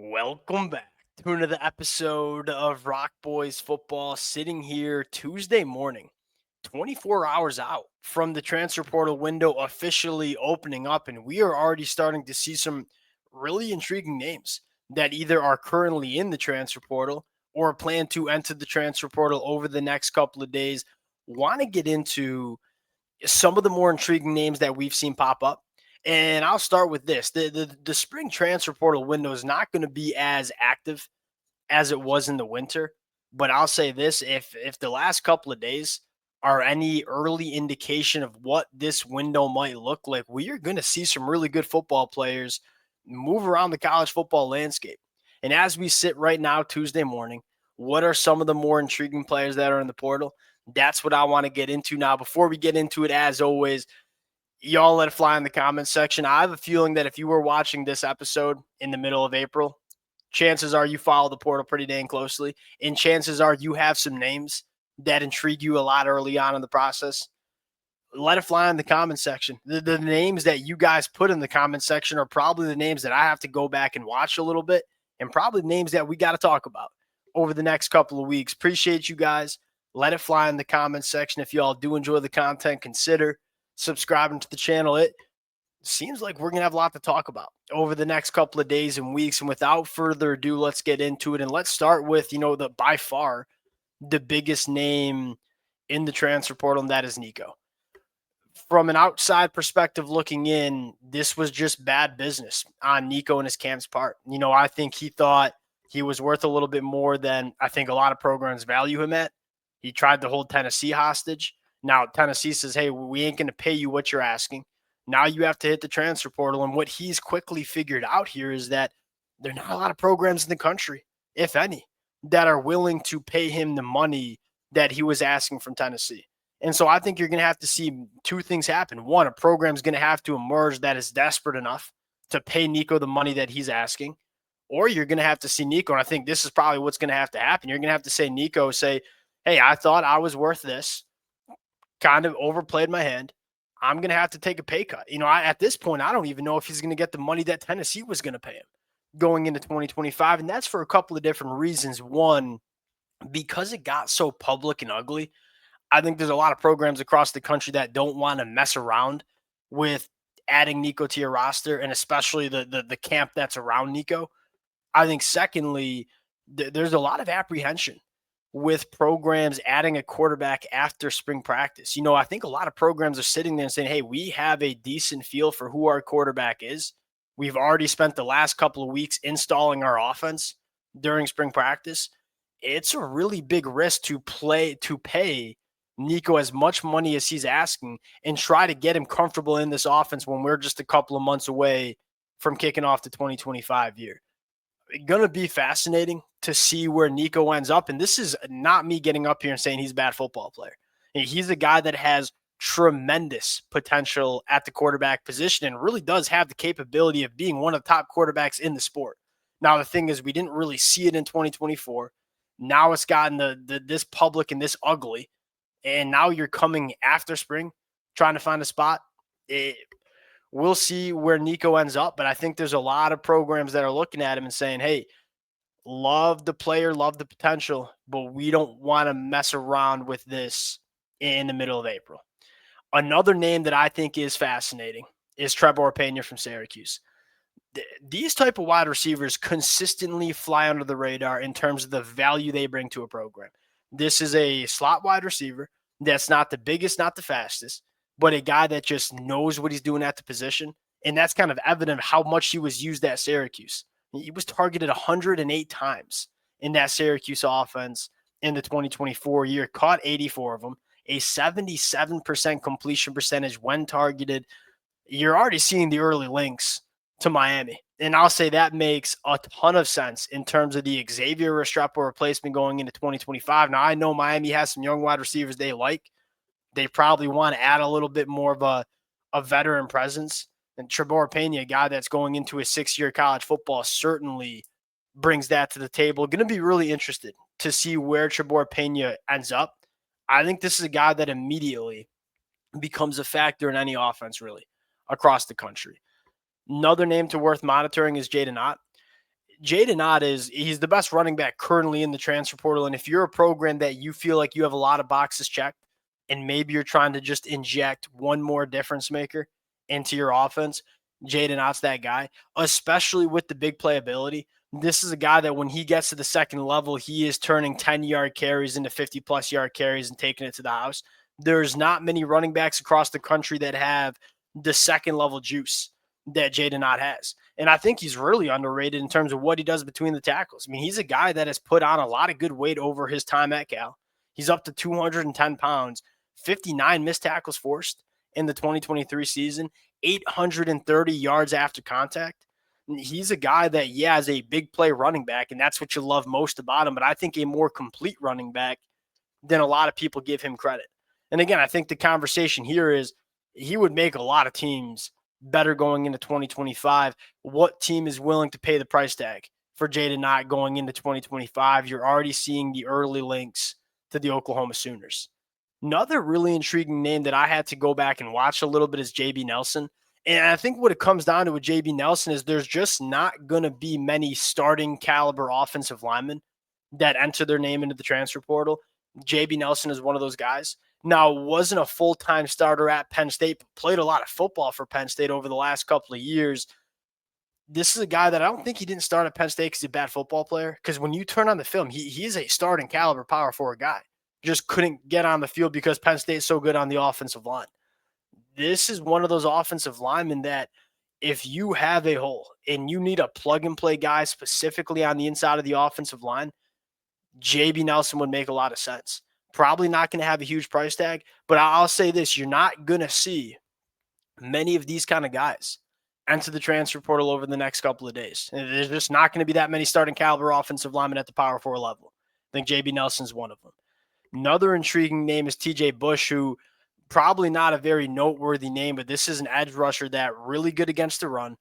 Welcome back to another episode of Rock Boys Football. Sitting here Tuesday morning, 24 hours out from the transfer portal window officially opening up, and we are already starting to see some really intriguing names that either are currently in the transfer portal or plan to enter the transfer portal over the next couple of days. Want to get into some of the more intriguing names that we've seen pop up. And I'll start with this. The spring transfer portal window is not going to be as active as it was in the winter. But I'll say this, if the last couple of days are any early indication of what this window might look like, we are going to see some really good football players move around the college football landscape. And as we sit right now, Tuesday morning, what are some of the more intriguing players that are in the portal? That's what I want to get into now. Before we get into it, as always, y'all let it fly in the comments section. I have a feeling that if you were watching this episode in the middle of April, chances are you follow the portal pretty dang closely. And chances are you have some names that intrigue you a lot early on in the process. Let it fly in the comment section. The names that you guys put in the comment section are probably the names that I have to go back and watch a little bit, and probably names that we got to talk about over the next couple of weeks. Appreciate you guys. Let it fly in the comment section. If y'all do enjoy the content, consider subscribing to the channel. It seems like we're going to have a lot to talk about over the next couple of days and weeks. And without further ado, let's get into it. And let's start with, the by far the biggest name in the transfer portal, and that is Nico. From an outside perspective looking in, this was just bad business on Nico and his camp's part. I think he thought he was worth a little bit more than I think a lot of programs value him at. He tried to hold Tennessee hostage. Now, Tennessee says, hey, we ain't going to pay you what you're asking. Now you have to hit the transfer portal. And what he's quickly figured out here is that there are not a lot of programs in the country, if any, that are willing to pay him the money that he was asking from Tennessee. And so I think you're going to have to see two things happen. One, a program's going to have to emerge that is desperate enough to pay Nico the money that he's asking, or you're going to have to see Nico. And I think this is probably what's going to have to happen. You're going to have to say, Nico, say, hey, I thought I was worth this, kind of overplayed my hand. I'm going to have to take a pay cut. At this point, I don't even know if he's going to get the money that Tennessee was going to pay him going into 2025. And that's for a couple of different reasons. One, because it got so public and ugly, I think there's a lot of programs across the country that don't want to mess around with adding Nico to your roster, and especially the camp that's around Nico. I think secondly, there's a lot of apprehension with programs adding a quarterback after spring practice. I think a lot of programs are sitting there and saying, hey, we have a decent feel for who our quarterback is. We've already spent the last couple of weeks installing our offense during spring practice. It's a really big risk to pay Nico as much money as he's asking and try to get him comfortable in this offense when we're just a couple of months away from kicking off the 2025 year. Going to be fascinating to see where Nico ends up. And this is not me getting up here and saying he's a bad football player. He's a guy that has tremendous potential at the quarterback position and really does have the capability of being one of the top quarterbacks in the sport. Now, the thing is, we didn't really see it in 2024. Now it's gotten this public and this ugly. And now you're coming after spring trying to find a spot. We'll see where Nico ends up, but I think there's a lot of programs that are looking at him and saying, hey, love the player, love the potential, but we don't want to mess around with this in the middle of April. Another name that I think is fascinating is Trebor Pena from Syracuse. These type of wide receivers consistently fly under the radar in terms of the value they bring to a program. This is a slot wide receiver that's not the biggest, not the fastest, but a guy that just knows what he's doing at the position. And that's kind of evident of how much he was used at Syracuse. He was targeted 108 times in that Syracuse offense in the 2024 year, caught 84 of them, a 77% completion percentage when targeted. You're already seeing the early links to Miami. And I'll say that makes a ton of sense in terms of the Xavier Restrepo replacement going into 2025. Now, I know Miami has some young wide receivers they like. They probably want to add a little bit more of a veteran presence. And Trebor Pena, a guy that's going into his 6-year college football, certainly brings that to the table. Going to be really interested to see where Trebor Pena ends up. I think this is a guy that immediately becomes a factor in any offense, really, across the country. Another name to worth monitoring is Jaydn Ott. Jaydn Ott he's the best running back currently in the transfer portal. And if you're a program that you feel like you have a lot of boxes checked and maybe you're trying to just inject one more difference maker into your offense, Jaydn Ott's that guy, especially with the big playability. This is a guy that when he gets to the second level, he is turning 10-yard carries into 50-plus yard carries and taking it to the house. There's not many running backs across the country that have the second level juice that Jaydn Ott has. And I think he's really underrated in terms of what he does between the tackles. I mean, he's a guy that has put on a lot of good weight over his time at Cal. He's up to 210 pounds, 59 missed tackles forced in the 2023 season, 830 yards after contact. He's a guy that, yeah, is a big play running back, and that's what you love most about him. But I think a more complete running back than a lot of people give him credit. And again, I think the conversation here is he would make a lot of teams better going into 2025. What team is willing to pay the price tag for Jaydn Ott going into 2025? You're already seeing the early links to the Oklahoma Sooners. Another really intriguing name that I had to go back and watch a little bit is JB Nelson. And I think what it comes down to with JB Nelson is there's just not going to be many starting caliber offensive linemen that enter their name into the transfer portal. JB Nelson is one of those guys. Now, wasn't a full-time starter at Penn State, but played a lot of football for Penn State over the last couple of years. This is a guy that I don't think he didn't start at Penn State because he's a bad football player. Because when you turn on the film, he is a starting caliber power forward guy. Just couldn't get on the field because Penn State's so good on the offensive line. This is one of those offensive linemen that if you have a hole and you need a plug-and-play guy specifically on the inside of the offensive line, JB Nelson would make a lot of sense. Probably not going to have a huge price tag, but I'll say this, you're not going to see many of these kind of guys enter the transfer portal over the next couple of days. There's just not going to be that many starting caliber offensive linemen at the power 4 level. I think JB Nelson's one of them. Another intriguing name is TJ Bush, who probably not a very noteworthy name, but this is an edge rusher that really good against the run,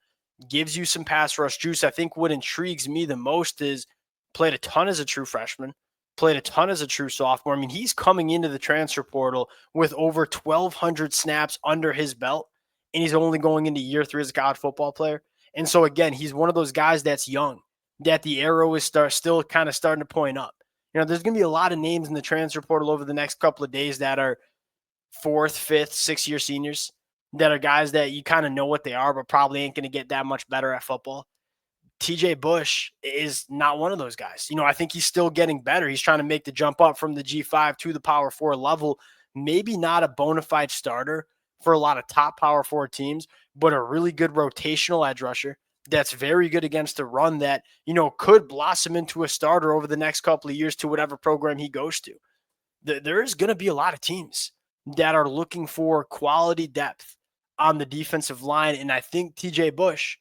gives you some pass rush juice. I think what intrigues me the most is played a ton as a true freshman, played a ton as a true sophomore. I mean, he's coming into the transfer portal with over 1,200 snaps under his belt, and he's only going into year 3 as a college football player. And so, again, he's one of those guys that's young, that the arrow is still kind of starting to point up. You know, there's going to be a lot of names in the transfer portal over the next couple of days that are 4th, 5th, 6th-year seniors that are guys that you kind of know what they are, but probably ain't going to get that much better at football. TJ Bush is not one of those guys. You know, I think he's still getting better. He's trying to make the jump up from the G5 to the Power 4 level. Maybe not a bona fide starter for a lot of top Power 4 teams, but a really good rotational edge rusher that's very good against the run that, you know, could blossom into a starter over the next couple of years to whatever program he goes to. There is going to be a lot of teams that are looking for quality depth on the defensive line, and I think TJ Bush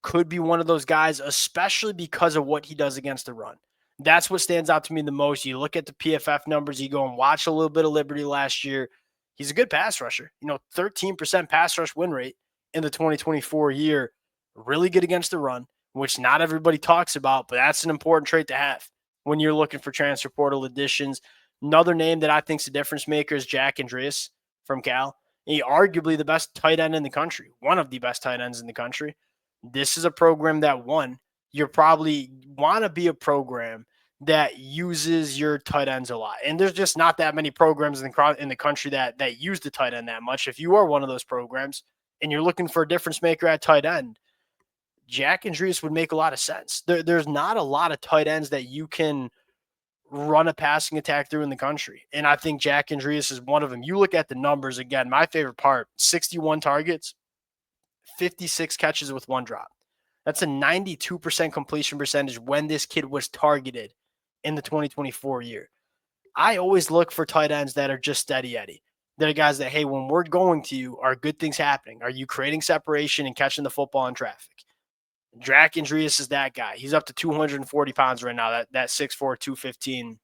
could be one of those guys, especially because of what he does against the run. That's what stands out to me the most. You look at the PFF numbers, you go and watch a little bit of Liberty last year. He's a good pass rusher. You know, 13% pass rush win rate in the 2024 year. Really good against the run, which not everybody talks about, but that's an important trait to have when you're looking for transfer portal additions. Another name that I think is a difference maker is Jack Endries from Cal. He arguably the best tight end in the country, one of the best tight ends in the country. This is a program that, one, you probably want to be a program that uses your tight ends a lot. And there's just not that many programs in the country that use the tight end that much. If you are one of those programs and you're looking for a difference maker at tight end, Jack Endries would make a lot of sense. There's not a lot of tight ends that you can run a passing attack through in the country. And I think Jack Endries is one of them. You look at the numbers again, my favorite part, 61 targets, 56 catches with 1 drop. That's a 92% completion percentage when this kid was targeted in the 2024 year. I always look for tight ends that are just steady Eddie. That are guys that, hey, when we're going to you, are good things happening? Are you creating separation and catching the football in traffic? Jack Endries is that guy. He's up to 240 pounds right now. That 6'4", 215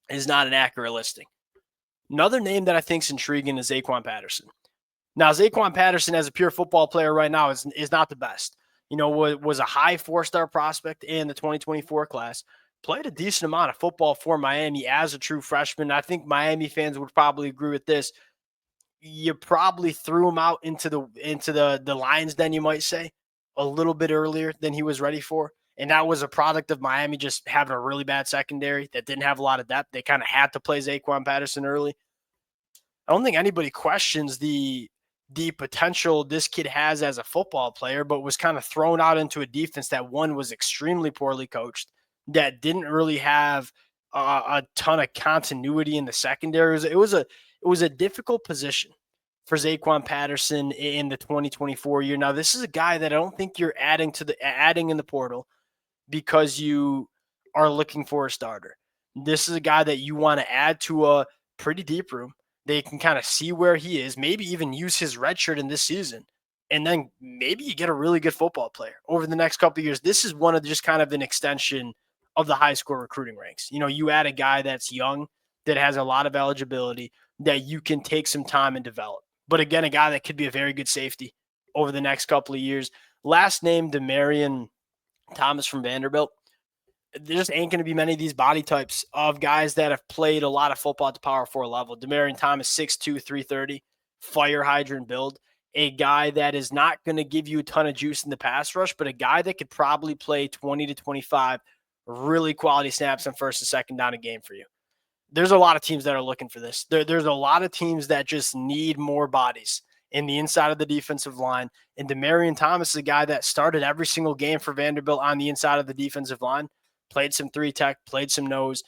is not an accurate listing. Another name that I think is intriguing is Zaquan Patterson. Now, Zaquan Patterson as a pure football player right now is not the best. You know, was a high 4-star prospect in the 2024 class. Played a decent amount of football for Miami as a true freshman. I think Miami fans would probably agree with this. You probably threw him out into the lion's den, you might say, a little bit earlier than he was ready for. And that was a product of Miami just having a really bad secondary that didn't have a lot of depth. They kind of had to play Zaquan Patterson early. I don't think anybody questions the potential this kid has as a football player, but was kind of thrown out into a defense that one was extremely poorly coached, that didn't really have a ton of continuity in the secondary. It was a difficult position for Zaquan Patterson in the 2024 year. Now, this is a guy that I don't think you're adding in the portal because you are looking for a starter. This is a guy that you want to add to a pretty deep room. They can kind of see where he is, maybe even use his red shirt in this season. And then maybe you get a really good football player over the next couple of years. This is one of just kind of an extension of the high school recruiting ranks. You add a guy that's young, that has a lot of eligibility, that you can take some time and develop. But again, a guy that could be a very good safety over the next couple of years. Last name, Demarion Thomas from Vanderbilt. There just ain't going to be many of these body types of guys that have played a lot of football at the Power 4 level. Demarion Thomas, 6'2", 330, fire hydrant build. A guy that is not going to give you a ton of juice in the pass rush, but a guy that could probably play 20 to 25 really quality snaps on first and second down a game for you. There's a lot of teams that are looking for this. There's a lot of teams that just need more bodies in the inside of the defensive line. And Demarion Thomas is a guy that started every single game for Vanderbilt on the inside of the defensive line, played some 3-tech, played some nose,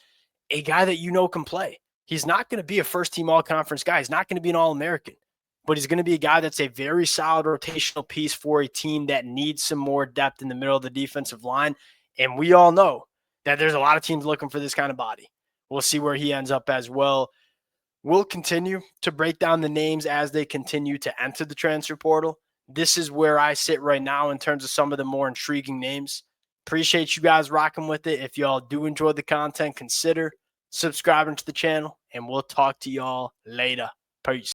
a guy that can play. He's not going to be a first-team all-conference guy. He's not going to be an All-American, but he's going to be a guy that's a very solid rotational piece for a team that needs some more depth in the middle of the defensive line. And we all know that there's a lot of teams looking for this kind of body. We'll see where he ends up as well. We'll continue to break down the names as they continue to enter the transfer portal. This is where I sit right now in terms of some of the more intriguing names. Appreciate you guys rocking with it. If y'all do enjoy the content, consider subscribing to the channel, and we'll talk to y'all later. Peace.